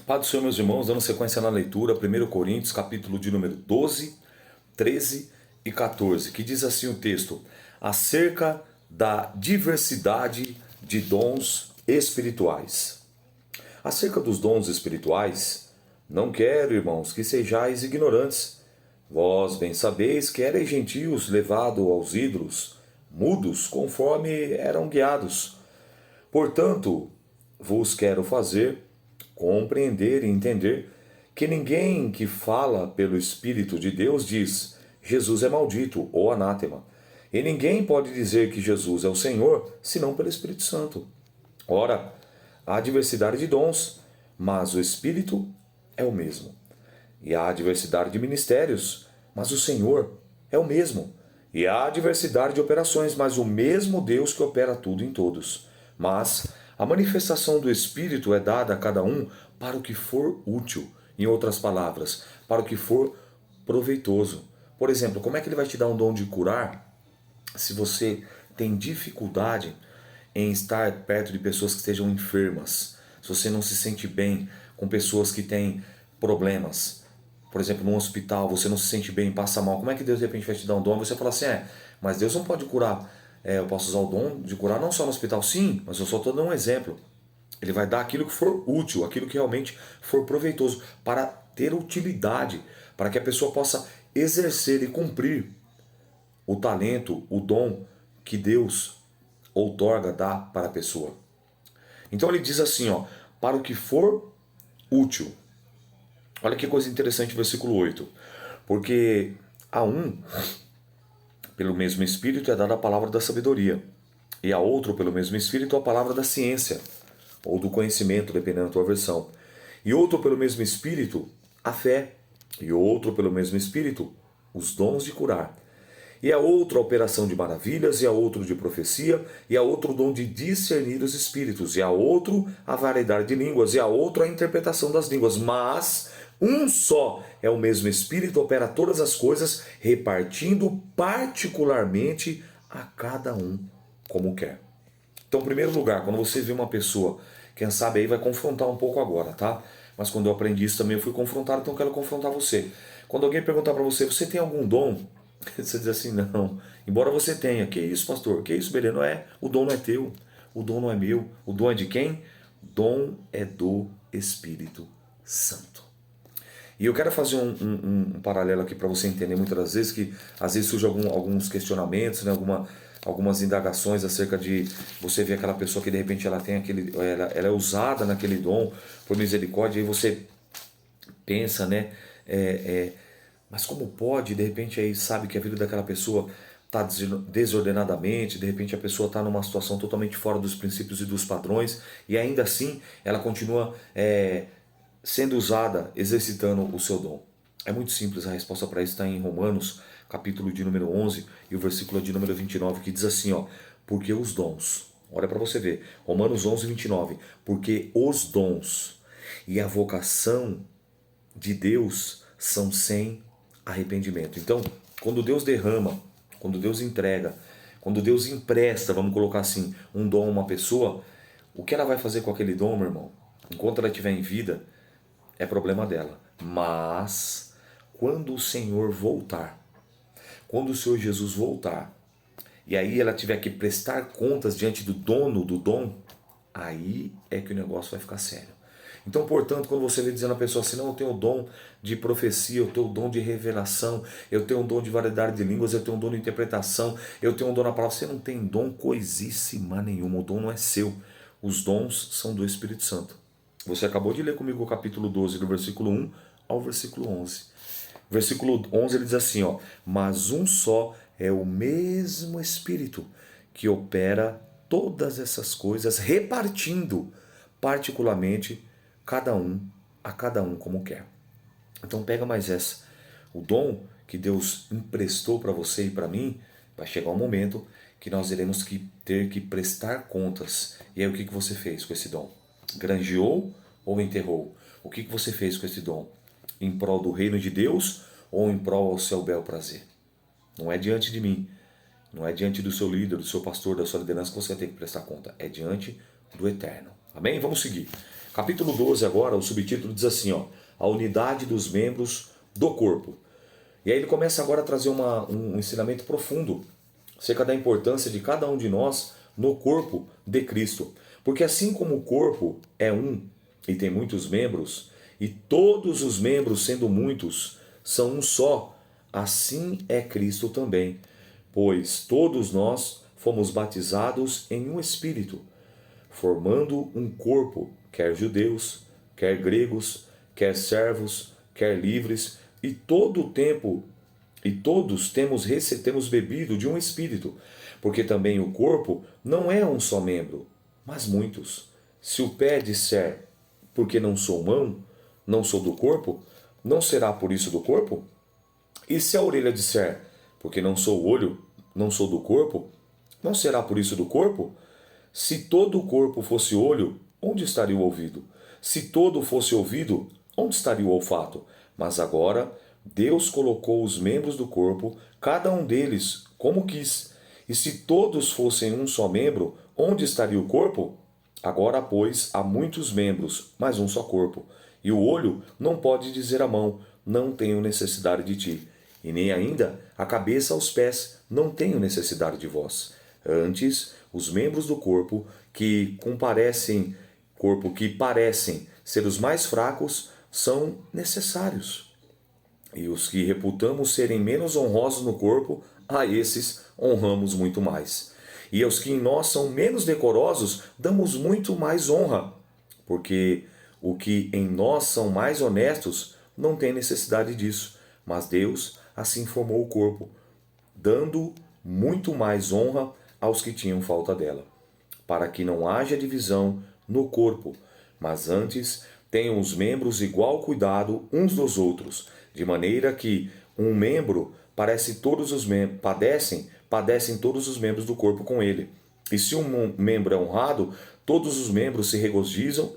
Pai do Senhor, meus irmãos, dando sequência na leitura, 1 Coríntios, capítulo de número 12, 13 e 14, que diz assim o texto: acerca da diversidade de dons espirituais. Acerca dos dons espirituais, não quero, irmãos, que sejais ignorantes. Vós bem sabeis que erais gentios levados aos ídolos, mudos conforme eram guiados. Portanto, vos quero fazer compreender e entender que ninguém que fala pelo Espírito de Deus diz Jesus é maldito ou anátema. E ninguém pode dizer que Jesus é o Senhor senão pelo Espírito Santo. Ora, há diversidade de dons, mas o Espírito é o mesmo. E há diversidade de ministérios, mas o Senhor é o mesmo. E há diversidade de operações, mas o mesmo Deus que opera tudo em todos. Mas a manifestação do Espírito é dada a cada um para o que for útil. Em outras palavras, para o que for proveitoso. Por exemplo, como é que ele vai te dar um dom de curar se você tem dificuldade em estar perto de pessoas que estejam enfermas? Se você não se sente bem com pessoas que têm problemas, por exemplo, num hospital, você não se sente bem, passa mal, como é que Deus de repente vai te dar um dom? Você fala assim, mas Deus não pode curar. Eu posso usar o dom de curar não só no hospital, sim, mas eu só estou dando um exemplo. Ele vai dar aquilo que for útil, aquilo que realmente for proveitoso, para ter utilidade, para que a pessoa possa exercer e cumprir o talento, o dom que Deus outorga, dá para a pessoa. Então ele diz assim, para o que for útil. Olha que coisa interessante o versículo 8. Porque a um, pelo mesmo Espírito, é dada a palavra da sabedoria, e a outro, pelo mesmo Espírito, a palavra da ciência, ou do conhecimento, dependendo da tua versão. E outro, pelo mesmo Espírito, a fé, e outro, pelo mesmo Espírito, os dons de curar. E a outro a operação de maravilhas, e a outro de profecia, e a outro o dom de discernir os espíritos, e a outro a variedade de línguas, e a outro a interpretação das línguas. Mas um só é o mesmo Espírito, opera todas as coisas, repartindo particularmente a cada um como quer. Então, em primeiro lugar, quando você vê uma pessoa, quem sabe aí vai confrontar um pouco agora, tá? Mas quando eu aprendi isso também eu fui confrontado, então eu quero confrontar você. Quando alguém perguntar para você, você tem algum dom? Você diz assim, não. Embora você tenha. Que isso, pastor? Que isso, Belê? Não é. O dom não é teu. O dom não é meu. O dom é de quem? O dom é do Espírito Santo. E eu quero fazer um paralelo aqui para você entender muitas das vezes que às vezes surgem alguns questionamentos, né, algumas indagações acerca de você ver aquela pessoa que de repente ela tem ela é usada naquele dom por misericórdia, e aí você pensa, né, mas como pode, de repente aí sabe que a vida daquela pessoa está desordenadamente, de repente a pessoa está numa situação totalmente fora dos princípios e dos padrões, e ainda assim ela continua sendo usada, exercitando o seu dom. É muito simples, a resposta para isso está em Romanos, capítulo de número 11 e o versículo de número 29, que diz assim, porque os dons, olha para você ver, Romanos 11, 29, porque os dons e a vocação de Deus são sem arrependimento. Então, quando Deus derrama, quando Deus entrega, quando Deus empresta, vamos colocar assim, um dom a uma pessoa, o que ela vai fazer com aquele dom, meu irmão? Enquanto ela estiver em vida, é problema dela. Mas, quando o Senhor voltar, quando o Senhor Jesus voltar, e aí ela tiver que prestar contas diante do dono do dom, aí é que o negócio vai ficar sério. Então, portanto, quando você vê dizendo a pessoa assim, não, eu tenho o dom de profecia, eu tenho o dom de revelação, eu tenho um dom de variedade de línguas, eu tenho um dom de interpretação, eu tenho um dom na palavra, você não tem dom coisíssima nenhuma, o dom não é seu. Os dons são do Espírito Santo. Você acabou de ler comigo o capítulo 12, do versículo 1 ao versículo 11. Versículo 11 ele diz assim, mas um só é o mesmo Espírito que opera todas essas coisas, repartindo particularmente a cada um como quer. Então pega mais essa. O dom que Deus emprestou para você e para mim, vai chegar um momento que nós iremos ter que prestar contas. E aí o que você fez com esse dom? Granjeou ou enterrou? O que você fez com esse dom? Em prol do reino de Deus ou em prol ao seu bel prazer? Não é diante de mim, não é diante do seu líder, do seu pastor, da sua liderança que você vai ter que prestar conta. É diante do Eterno. Amém? Vamos seguir. Capítulo 12 agora, o subtítulo diz assim, ó, a unidade dos membros do corpo. E aí ele começa agora a trazer um ensinamento profundo acerca da importância de cada um de nós no corpo de Cristo. Porque assim como o corpo é um e tem muitos membros, e todos os membros, sendo muitos, são um só, assim é Cristo também. Pois todos nós fomos batizados em um Espírito, formando um corpo, quer judeus, quer gregos, quer servos, quer livres, e todo o tempo, e todos temos bebido de um Espírito, porque também o corpo não é um só membro, mas muitos. Se o pé disser, porque não sou mão, não sou do corpo, não será por isso do corpo? E se a orelha disser, porque não sou olho, não sou do corpo, não será por isso do corpo? Se todo o corpo fosse olho, onde estaria o ouvido? Se todo fosse ouvido, onde estaria o olfato? Mas agora, Deus colocou os membros do corpo, cada um deles, como quis. E se todos fossem um só membro, onde estaria o corpo? Agora, pois, há muitos membros, mas um só corpo. E o olho não pode dizer à mão, não tenho necessidade de ti. E nem ainda a cabeça aos pés, não tenho necessidade de vós. Antes, os membros do corpo que parecem ser os mais fracos, são necessários. E os que reputamos serem menos honrosos no corpo, a esses honramos muito mais. E aos que em nós são menos decorosos, damos muito mais honra, porque o que em nós são mais honestos não tem necessidade disso, mas Deus assim formou o corpo, dando muito mais honra aos que tinham falta dela, para que não haja divisão no corpo, mas antes tenham os membros igual cuidado uns dos outros, de maneira que um membro padecem todos os membros do corpo com ele. E se um membro é honrado, todos os membros se regozijam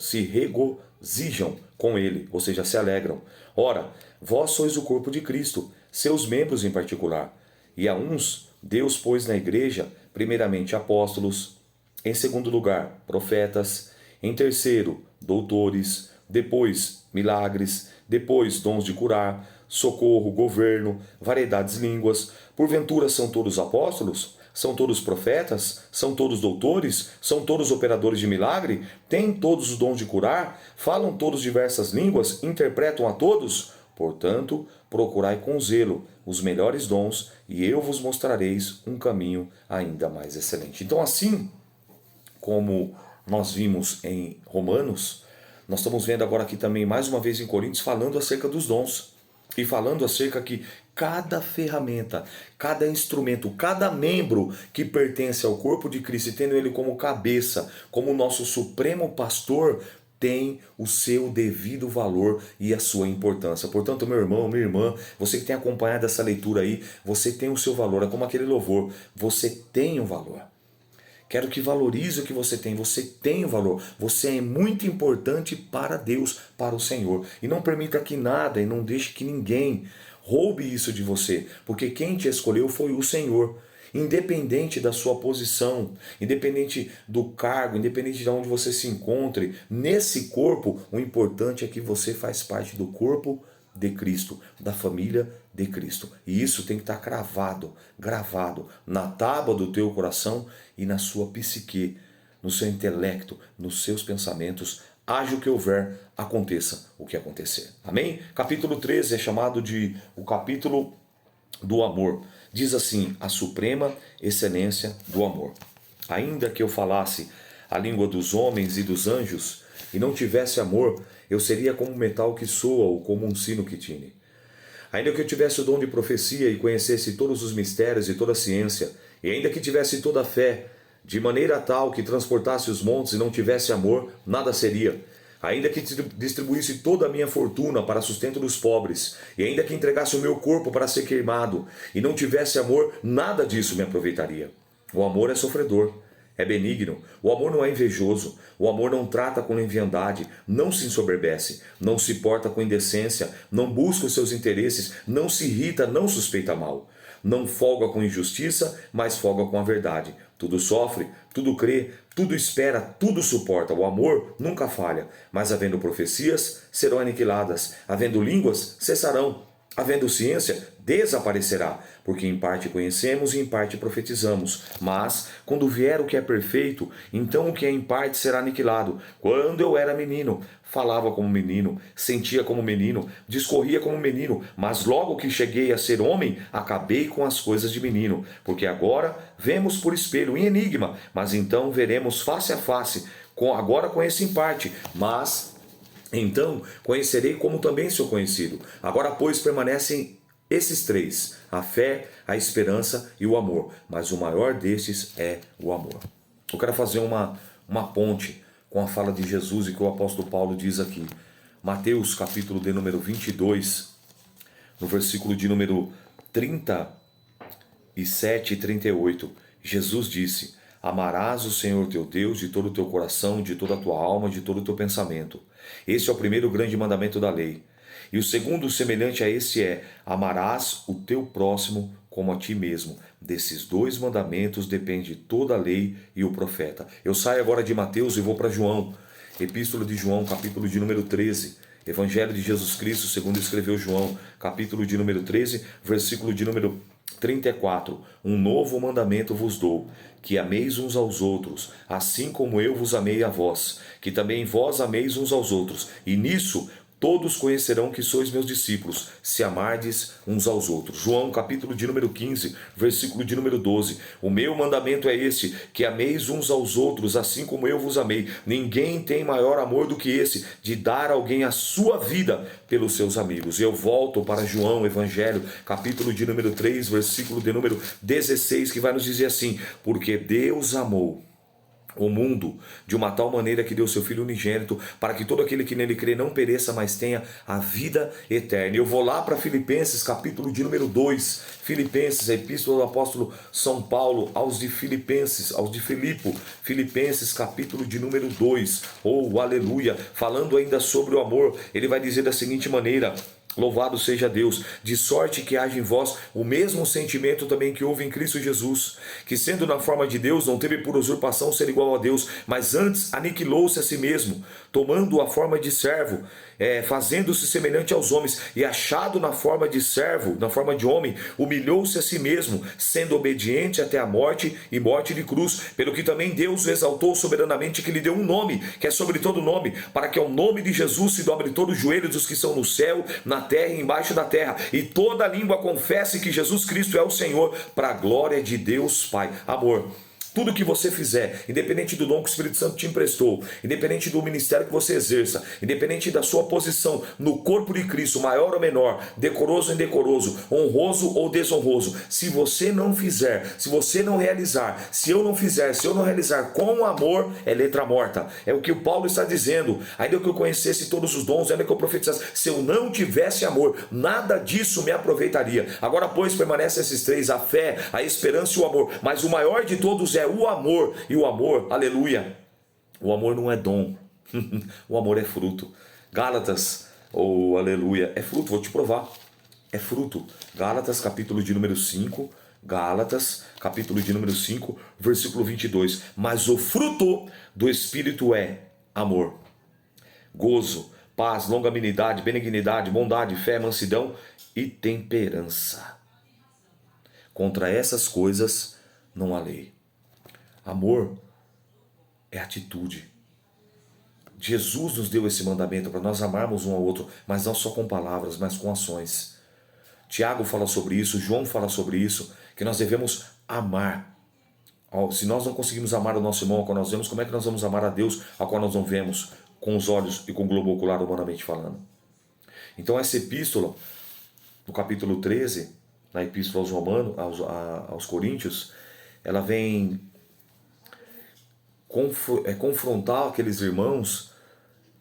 com ele, ou seja, se alegram. Ora, vós sois o corpo de Cristo, seus membros em particular. E a uns Deus pôs na igreja, primeiramente apóstolos, em segundo lugar, profetas, em terceiro, doutores, depois milagres, depois dons de curar, socorro, governo, variedades de línguas. Porventura são todos apóstolos? São todos profetas? São todos doutores? São todos operadores de milagre? Têm todos os dons de curar? Falam todos diversas línguas? Interpretam a todos? Portanto, procurai com zelo os melhores dons, e eu vos mostrareis um caminho ainda mais excelente. Então, assim como nós vimos em Romanos, nós estamos vendo agora aqui também, mais uma vez em Coríntios, falando acerca dos dons. E falando acerca que cada ferramenta, cada instrumento, cada membro que pertence ao corpo de Cristo, e tendo ele como cabeça, como nosso supremo pastor, tem o seu devido valor e a sua importância. Portanto, meu irmão, minha irmã, você que tem acompanhado essa leitura aí, você tem o seu valor. É como aquele louvor, você tem um valor. Quero que valorize o que você tem o valor. Você é muito importante para Deus, para o Senhor. E não permita que nada e não deixe que ninguém roube isso de você, porque quem te escolheu foi o Senhor. Independente da sua posição, independente do cargo, independente de onde você se encontre, nesse corpo, o importante é que você faz parte do corpo de Cristo, da família de Cristo. E isso tem que estar gravado na tábua do teu coração e na sua psique, no seu intelecto, nos seus pensamentos. Haja o que houver, aconteça o que acontecer. Amém? Capítulo 13 é chamado de o capítulo do amor. Diz assim, a suprema excelência do amor. Ainda que eu falasse a língua dos homens e dos anjos, e não tivesse amor, eu seria como um metal que soa ou como um sino que tine. Ainda que eu tivesse o dom de profecia e conhecesse todos os mistérios e toda a ciência, e ainda que tivesse toda a fé, de maneira tal que transportasse os montes e não tivesse amor, nada seria. Ainda que distribuísse toda a minha fortuna para sustento dos pobres, e ainda que entregasse o meu corpo para ser queimado, e não tivesse amor, nada disso me aproveitaria. O amor é sofredor, é benigno, o amor não é invejoso, o amor não trata com leviandade, não se ensoberbece, não se porta com indecência, não busca os seus interesses, não se irrita, não suspeita mal. Não folga com injustiça, mas folga com a verdade. tudo sofre, tudo crê, tudo espera, tudo suporta. O amor nunca falha. Mas havendo profecias, serão aniquiladas. Havendo línguas, cessarão. Havendo ciência, desaparecerá, porque em parte conhecemos e em parte profetizamos. Mas, quando vier o que é perfeito, então o que é em parte será aniquilado. Quando eu era menino, falava como menino, sentia como menino, discorria como menino, mas logo que cheguei a ser homem, acabei com as coisas de menino. Porque agora vemos por espelho, em enigma, mas então veremos face a face. Agora conheço em parte, mas então conhecerei como também sou conhecido. Agora, pois, permanecem esses três: a fé, a esperança e o amor. Mas o maior destes é o amor. Eu quero fazer uma ponte com a fala de Jesus e que o apóstolo Paulo diz aqui. Mateus, capítulo de número 22, no versículo de número 37 e 38. Jesus disse: amarás o Senhor teu Deus de todo o teu coração, de toda a tua alma, de todo o teu pensamento. Esse é o primeiro grande mandamento da lei. E o segundo, semelhante a esse, é: amarás o teu próximo como a ti mesmo. Desses dois mandamentos depende toda a lei e o profeta. Eu saio agora de Mateus e vou para João. Epístola de João, capítulo de número 13. Evangelho de Jesus Cristo, segundo escreveu João, capítulo de número 13, versículo de número 34. Um novo mandamento vos dou, que ameis uns aos outros, assim como eu vos amei a vós, que também vós ameis uns aos outros. E nisso todos conhecerão que sois meus discípulos, se amardes uns aos outros. João, capítulo de número 15, versículo de número 12. O meu mandamento é esse, que ameis uns aos outros, assim como eu vos amei. Ninguém tem maior amor do que esse, de dar a alguém a sua vida pelos seus amigos. E eu volto para João, Evangelho, capítulo de número 3, versículo de número 16, que vai nos dizer assim: porque Deus amou o mundo de uma tal maneira que deu seu Filho unigênito, para que todo aquele que nele crê não pereça, mas tenha a vida eterna. Eu vou lá para Filipenses, capítulo de número 2. Filipenses, a epístola do apóstolo São Paulo aos de Filipenses, aos de Filipo. Filipenses, capítulo de número 2. Oh, aleluia! Falando ainda sobre o amor, ele vai dizer da seguinte maneira: louvado seja Deus, de sorte que haja em vós o mesmo sentimento também que houve em Cristo Jesus, que sendo na forma de Deus, não teve por usurpação ser igual a Deus, mas antes aniquilou-se a si mesmo, tomando a forma de servo, fazendo-se semelhante aos homens, e achado na forma de servo, na forma de homem, humilhou-se a si mesmo, sendo obediente até a morte e morte de cruz, pelo que também Deus o exaltou soberanamente, que lhe deu um nome, que é sobre todo nome, para que ao nome de Jesus se dobre todo o joelho dos que estão no céu, na terra e embaixo da terra, e toda língua confesse que Jesus Cristo é o Senhor, para a glória de Deus Pai. Amor. Tudo que você fizer, independente do dom que o Espírito Santo te emprestou, independente do ministério que você exerça, independente da sua posição no corpo de Cristo, maior ou menor, decoroso ou indecoroso, honroso ou desonroso, se você não fizer, se você não realizar, se eu não fizer, se eu não realizar com amor, é letra morta. É o que o Paulo está dizendo. Ainda que eu conhecesse todos os dons, ainda que eu profetizasse, se eu não tivesse amor, nada disso me aproveitaria. Agora, pois, permanecem esses três: a fé, a esperança e o amor. Mas o maior de todos é o amor. E o amor, aleluia, o amor não é dom. O amor é fruto. Gálatas, oh aleluia, é fruto, vou te provar. É fruto. Gálatas, capítulo de número 5. Gálatas, capítulo de número 5, versículo 22. Mas o fruto do Espírito é amor, gozo, paz, longanimidade, benignidade, bondade, fé, mansidão e temperança. Contra essas coisas não há lei. Amor é atitude. Jesus nos deu esse mandamento para nós amarmos um ao outro, mas não só com palavras, mas com ações. Tiago fala sobre isso, João fala sobre isso, que nós devemos amar. Se nós não conseguimos amar o nosso irmão ao qual nós vemos, como é que nós vamos amar a Deus ao qual nós não vemos com os olhos e com o globo ocular, humanamente falando? Então essa epístola, no capítulo 13, na epístola aos Romanos, aos Coríntios, ela vem confrontar aqueles irmãos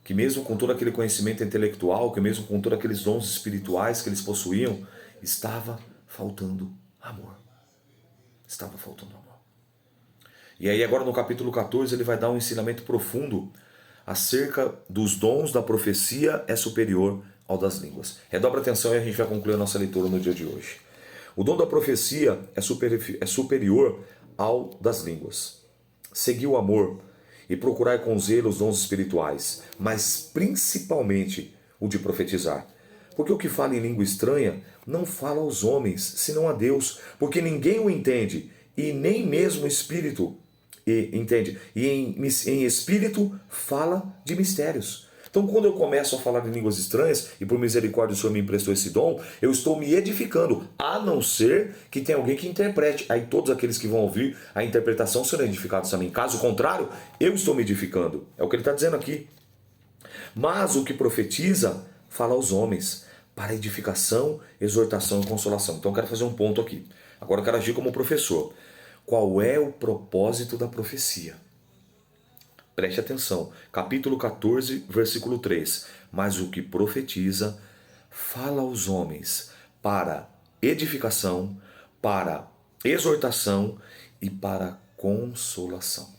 que, mesmo com todo aquele conhecimento intelectual, que mesmo com todos aqueles dons espirituais que eles possuíam, estava faltando amor. Estava faltando amor. E aí agora no capítulo 14 ele vai dar um ensinamento profundo acerca dos dons da profecia é superior ao das línguas. Redobra atenção e a gente vai concluir a nossa leitura no dia de hoje. O dom da profecia é superior ao das línguas. Segui o amor e procurai com zelo os dons espirituais, mas principalmente o de profetizar. Porque o que fala em língua estranha não fala aos homens, senão a Deus, porque ninguém o entende, e nem mesmo o Espírito entende. E em Espírito fala de mistérios. Então, quando eu começo a falar em línguas estranhas, e por misericórdia o Senhor me emprestou esse dom, eu estou me edificando, a não ser que tenha alguém que interprete. Aí todos aqueles que vão ouvir a interpretação serão edificados também. Caso contrário, eu estou me edificando. É o que ele está dizendo aqui. Mas o que profetiza, fala aos homens, para edificação, exortação e consolação. Então eu quero fazer um ponto aqui. Agora eu quero agir como professor. Qual é o propósito da profecia? Preste atenção. Capítulo 14, versículo 3. Mas o que profetiza, fala aos homens para edificação, para exortação e para consolação.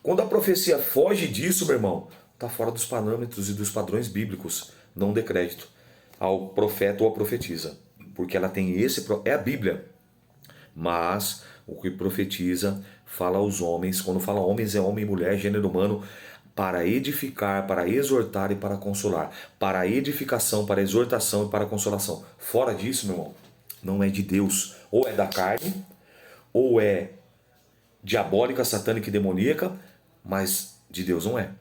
Quando a profecia foge disso, meu irmão, está fora dos parâmetros e dos padrões bíblicos. Não dê crédito ao profeta ou à profetisa, porque ela tem é a Bíblia. Mas o que profetiza fala aos homens, quando fala homens é homem, mulher, gênero humano, para edificar, para exortar e para consolar. Para edificação, para exortação e para consolação. Fora disso, meu irmão, não é de Deus. Ou é da carne, ou é diabólica, satânica e demoníaca, mas de Deus não é.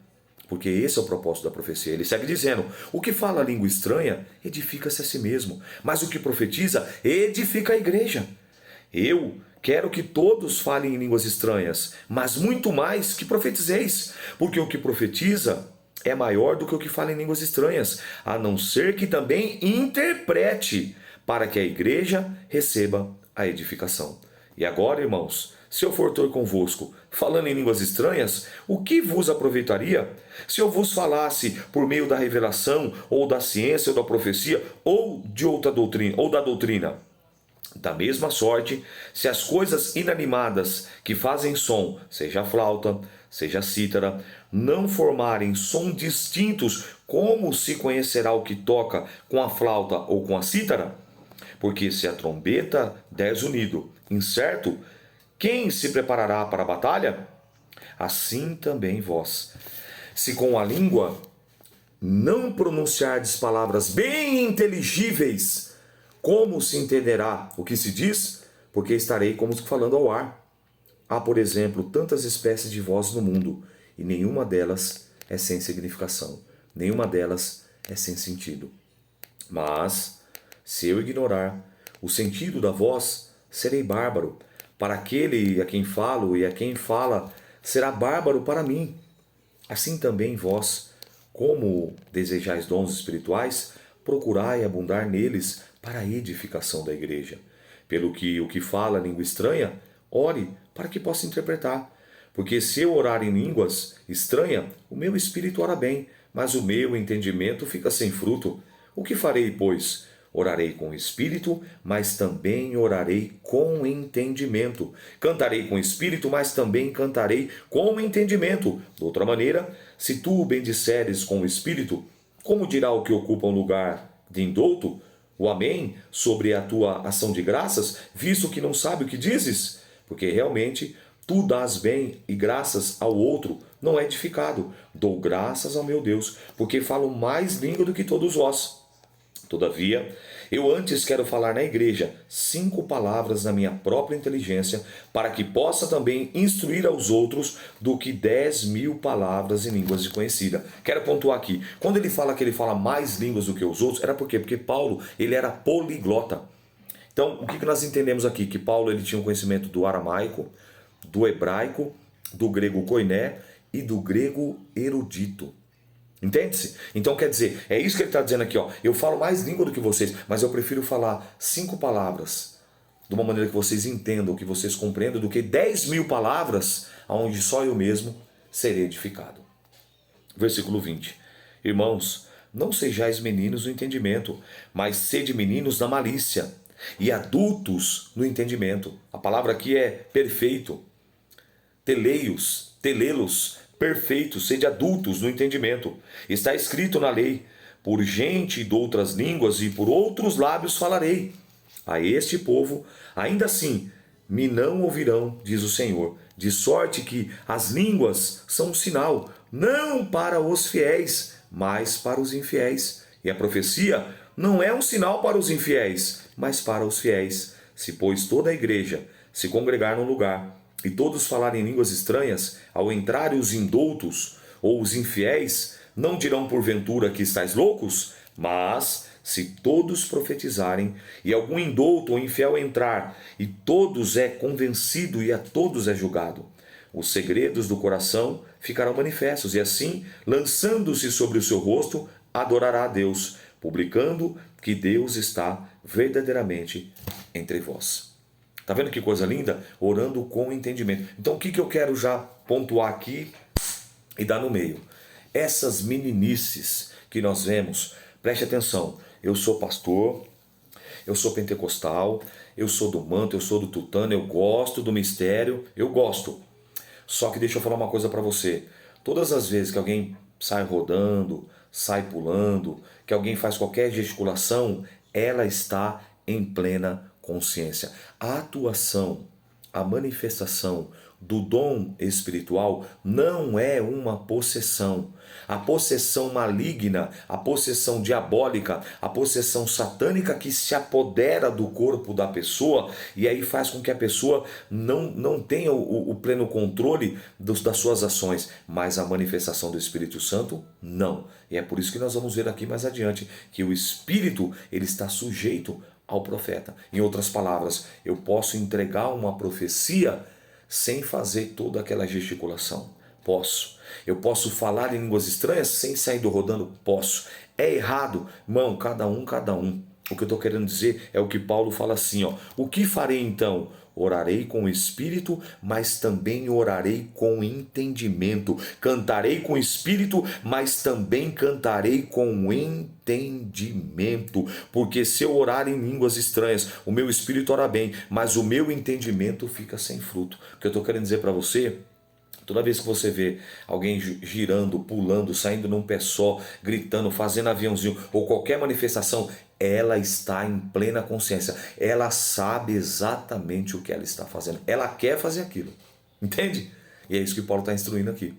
Porque esse é o propósito da profecia. Ele segue dizendo, o que fala a língua estranha, edifica-se a si mesmo. Mas o que profetiza, edifica a igreja. Eu quero que todos falem em línguas estranhas, mas muito mais que profetizeis, porque o que profetiza é maior do que o que fala em línguas estranhas, a não ser que também interprete, para que a igreja receba a edificação. E agora, irmãos, se eu for ter convosco, falando em línguas estranhas, o que vos aproveitaria? Se eu vos falasse por meio da revelação, ou da ciência, ou da profecia, ou de outra doutrina, ou da doutrina? Da mesma sorte, se as coisas inanimadas que fazem som, seja a flauta, seja a cítara, não formarem som distintos, como se conhecerá o que toca com a flauta ou com a cítara? Porque se a trombeta der zunido incerto, quem se preparará para a batalha? Assim também vós. Se com a língua não pronunciardes palavras bem inteligíveis, como se entenderá o que se diz? Porque estarei como falando ao ar. Há, por exemplo, tantas espécies de vozes no mundo, e nenhuma delas é sem significação, nenhuma delas é sem sentido. Mas, se eu ignorar o sentido da voz, serei bárbaro. Para aquele a quem falo e a quem fala, será bárbaro para mim. Assim também vós, como desejais dons espirituais, procurai abundar neles para a edificação da igreja. Pelo que o que fala língua estranha, ore para que possa interpretar. Porque se eu orar em línguas estranhas, o meu espírito ora bem, mas o meu entendimento fica sem fruto. O que farei, pois? Orarei com o espírito, mas também orarei com entendimento. Cantarei com o espírito, mas também cantarei com entendimento. De outra maneira, se tu o bendisseres com o espírito, como dirá o que ocupa um lugar de indouto, o amém, sobre a tua ação de graças, visto que não sabe o que dizes? Porque realmente tu dás bem e graças ao outro não é edificado. Dou graças ao meu Deus, porque falo mais língua do que todos vós. Todavia, eu antes quero falar na igreja 5 palavras na minha própria inteligência, para que possa também instruir aos outros do que 10.000 palavras em línguas desconhecidas. Quero pontuar aqui, quando ele fala que ele fala mais línguas do que os outros, era por quê? Porque Paulo, ele era poliglota. Então, o que nós entendemos aqui? Que Paulo ele tinha um conhecimento do aramaico, do hebraico, do grego koiné e do grego erudito. Entende-se? Então quer dizer, é isso que ele está dizendo aqui, ó. Eu falo mais língua do que vocês, mas eu prefiro falar 5 palavras de uma maneira que vocês entendam, que vocês compreendam, do que 10.000 palavras onde só eu mesmo serei edificado. Versículo 20. Irmãos, não sejais meninos no entendimento, mas sede meninos na malícia, e adultos no entendimento. A palavra aqui é perfeito. Telelos, perfeitos, sede adultos no entendimento. Está escrito na lei, por gente de outras línguas e por outros lábios falarei. A este povo, ainda assim, me não ouvirão, diz o Senhor. De sorte que as línguas são um sinal, não para os fiéis, mas para os infiéis. E a profecia não é um sinal para os infiéis, mas para os fiéis. Se, pois, toda a igreja se congregar num lugar e todos falarem línguas estranhas, ao entrarem os indoutos ou os infiéis, não dirão porventura que estáis loucos? Mas se todos profetizarem, e algum indouto ou infiel entrar, e todos é convencido e a todos é julgado, os segredos do coração ficarão manifestos, e assim, lançando-se sobre o seu rosto, adorará a Deus, publicando que Deus está verdadeiramente entre vós. Tá vendo que coisa linda? Orando com entendimento. Então o que eu quero já pontuar aqui e dar no meio? Essas meninices que nós vemos, preste atenção, eu sou pastor, eu sou pentecostal, eu sou do manto, eu sou do tutano, eu gosto do mistério, eu gosto. Só que deixa eu falar uma coisa para você, todas as vezes que alguém sai rodando, sai pulando, que alguém faz qualquer gesticulação, ela está em plena consciência. A atuação, a manifestação do dom espiritual não é uma possessão. A possessão maligna, a possessão diabólica, a possessão satânica que se apodera do corpo da pessoa e aí faz com que a pessoa não tenha o pleno controle das suas ações, mas a manifestação do Espírito Santo, não. E é por isso que nós vamos ver aqui mais adiante que o Espírito ele está sujeito ao profeta. Em outras palavras, eu posso entregar uma profecia sem fazer toda aquela gesticulação. Posso. Eu posso falar em línguas estranhas sem sair do rodando? Posso. É errado? Irmão, cada um. O que eu estou querendo dizer é o que Paulo fala assim, ó. O que farei então? Orarei com o Espírito, mas também orarei com entendimento. Cantarei com o Espírito, mas também cantarei com entendimento. Porque se eu orar em línguas estranhas, o meu espírito ora bem, mas o meu entendimento fica sem fruto. O que eu estou querendo dizer para você, toda vez que você vê alguém girando, pulando, saindo num pé só, gritando, fazendo aviãozinho ou qualquer manifestação, ela está em plena consciência. Ela sabe exatamente o que ela está fazendo. Ela quer fazer aquilo. Entende? E é isso que Paulo está instruindo aqui.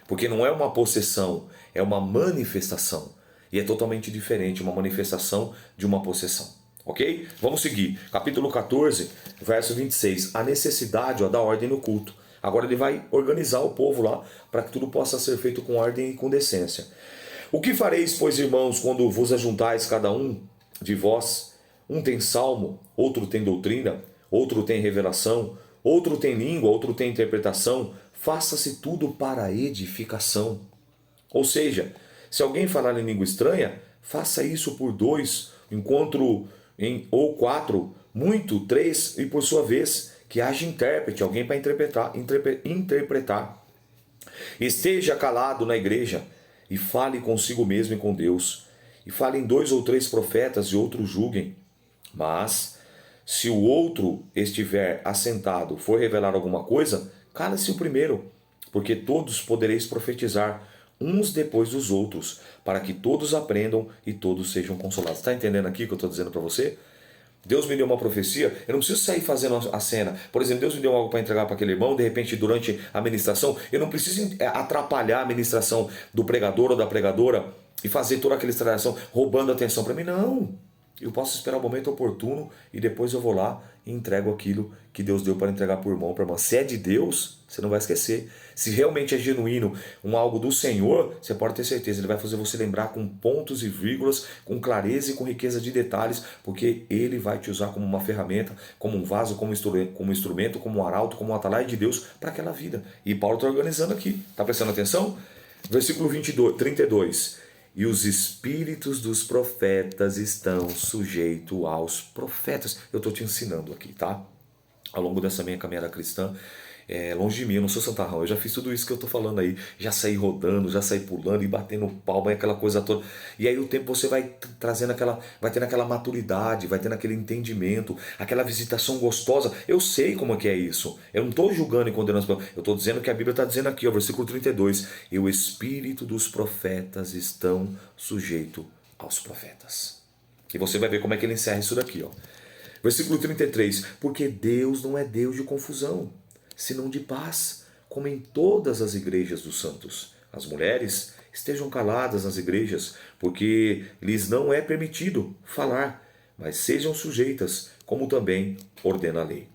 Porque não é uma possessão, é uma manifestação. E é totalmente diferente uma manifestação de uma possessão. Ok? Vamos seguir. Capítulo 14, verso 26. A necessidade da ordem no culto. Agora ele vai organizar o povo lá para que tudo possa ser feito com ordem e com decência. O que fareis, pois, irmãos, quando vos ajuntais cada um de vós? Um tem salmo, outro tem doutrina, outro tem revelação, outro tem língua, outro tem interpretação. Faça-se tudo para edificação. Ou seja, se alguém falar em língua estranha, faça isso por 2, encontro ou 4, muito 3, e por sua vez, que haja intérprete, alguém para interpretar. Esteja calado na igreja e fale consigo mesmo e com Deus. E falem 2 ou 3 profetas e outros julguem. Mas, se o outro estiver assentado, for revelar alguma coisa, cala-se o primeiro, porque todos podereis profetizar, uns depois dos outros, para que todos aprendam e todos sejam consolados. Está entendendo aqui o que eu estou dizendo para você? Deus me deu uma profecia, eu não preciso sair fazendo a cena. Por exemplo, Deus me deu algo para entregar para aquele irmão, de repente, durante a ministração, eu não preciso atrapalhar a ministração do pregador ou da pregadora e fazer toda aquela instalação roubando a atenção para mim. Não! Eu posso esperar o momento oportuno e depois eu vou lá e entrego aquilo que Deus deu para entregar para o irmão, para a irmã. Se é de Deus, você não vai esquecer. Se realmente é genuíno, algo do Senhor, você pode ter certeza, Ele vai fazer você lembrar com pontos e vírgulas, com clareza e com riqueza de detalhes, porque Ele vai te usar como uma ferramenta, como um vaso, como instrumento, como um arauto, como um atalaia de Deus para aquela vida. E Paulo está organizando aqui. Está prestando atenção? Versículo 32. E os espíritos dos profetas estão sujeitos aos profetas. Eu estou te ensinando aqui, tá? Ao longo dessa minha caminhada cristã, longe de mim, eu não sou santarrão, eu já fiz tudo isso que eu estou falando aí, já saí rodando, já saí pulando e batendo palma e aquela coisa toda, e aí o tempo você vai trazendo vai tendo aquela maturidade, vai tendo aquele entendimento, aquela visitação gostosa. Eu sei como é que é isso, eu não estou julgando e condenando, eu estou dizendo que a Bíblia está dizendo aqui, ó, versículo 32, e o espírito dos profetas estão sujeitos aos profetas. E você vai ver como é que ele encerra isso daqui, ó. Versículo 33, porque Deus não é Deus de confusão, senão de paz, como em todas as igrejas dos santos. As mulheres estejam caladas nas igrejas, porque lhes não é permitido falar, mas sejam sujeitas, como também ordena a lei.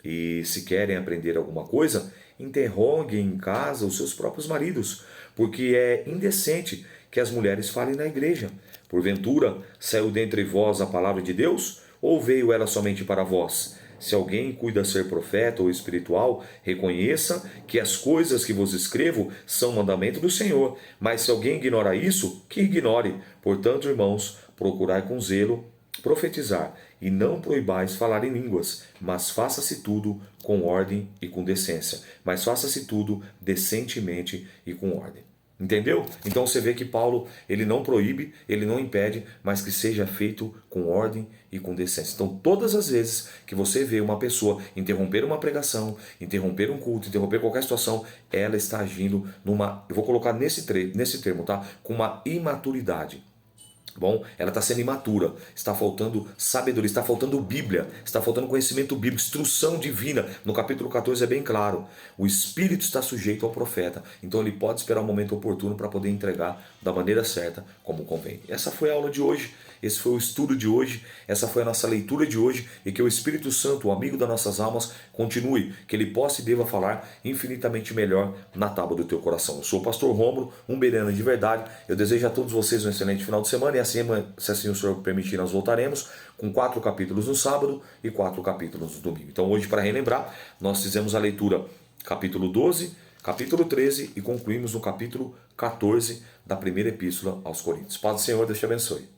E se querem aprender alguma coisa, interroguem em casa os seus próprios maridos, porque é indecente que as mulheres falem na igreja. Porventura, saiu dentre vós a palavra de Deus, ou veio ela somente para vós? Se alguém cuida ser profeta ou espiritual, reconheça que as coisas que vos escrevo são mandamento do Senhor. Mas se alguém ignora isso, que ignore. Portanto, irmãos, procurai com zelo profetizar, e não proibais falar em línguas, mas faça-se tudo com ordem e com decência. Mas faça-se tudo decentemente e com ordem. Entendeu? Então você vê que Paulo, ele não proíbe, ele não impede, mas que seja feito com ordem e com decência. Então todas as vezes que você vê uma pessoa interromper uma pregação, interromper um culto, interromper qualquer situação, ela está agindo numa, eu vou colocar nesse termo, tá? Com uma imaturidade. Bom, ela está sendo imatura, está faltando sabedoria, está faltando Bíblia, está faltando conhecimento bíblico, instrução divina. No capítulo 14 é bem claro, o Espírito está sujeito ao profeta, então ele pode esperar o momento oportuno para poder entregar da maneira certa, como convém. Essa foi a aula de hoje, esse foi o estudo de hoje, essa foi a nossa leitura de hoje, e que o Espírito Santo, o amigo das nossas almas, continue, que ele possa e deva falar infinitamente melhor na tábua do teu coração. Eu sou o pastor Rômulo, um bereano de verdade, eu desejo a todos vocês um excelente final de semana, e se assim o Senhor permitir, nós voltaremos com 4 capítulos no sábado e 4 capítulos no domingo. Então hoje, para relembrar, nós fizemos a leitura capítulo 12, capítulo 13 e concluímos no capítulo 14 da primeira epístola aos Coríntios. Paz do Senhor, Deus te abençoe.